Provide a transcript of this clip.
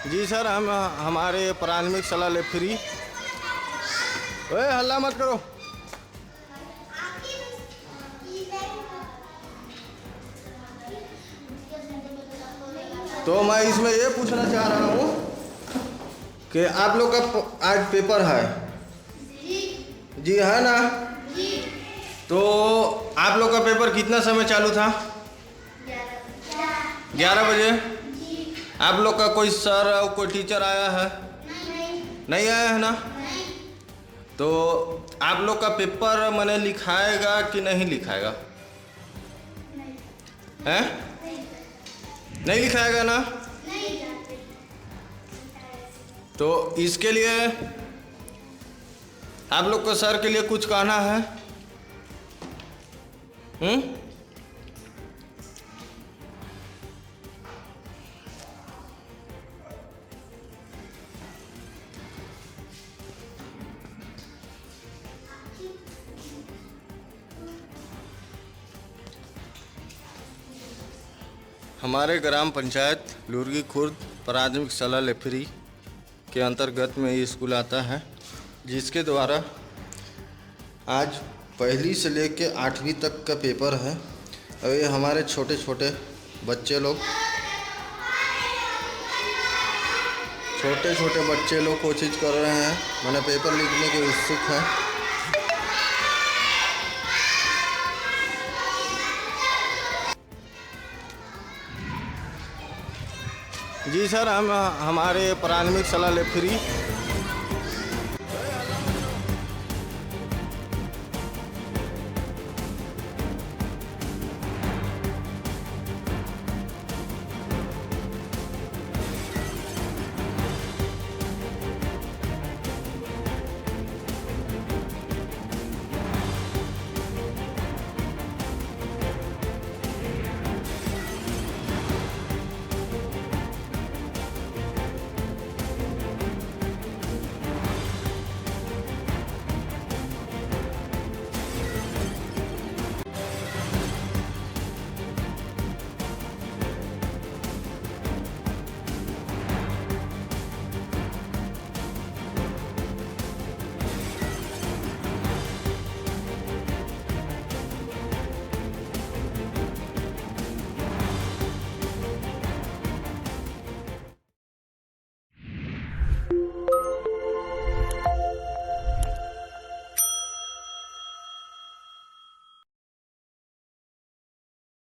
जी sir, हम हमारे प्राथमिक सलाह ले फ्री। ओए हल्ला मत करो। तो मैं इसमें ये पूछना चाह रहा हूँ कि आप लोग का आज पेपर है। जी है ना। तो आप लोग का पेपर कितना समय चालू था? 11 बजे। आप लोग का कोई सर और कोई टीचर आया है? नहीं आया है ना। तो आप लोग का पेपर मैंने लिखाएगा कि नहीं लिखाएगा? हैं? नहीं लिखाएगा ना। तो इसके लिए आप लोग को सर के लिए कुछ कहना है? हमारे ग्राम पंचायत लुरगी खुर्द प्राथमिक सलाह लेफरी के अंतर्गत में ये स्कूल आता है, जिसके द्वारा आज पहली से लेके 8वीं तक का पेपर है। और ये हमारे छोटे छोटे बच्चे लोग कोशिश कर रहे हैं, मैंने पेपर लिखने के उत्सुक हैं। जी सर, हम हमारे प्राथमिक सलाह ले फ्री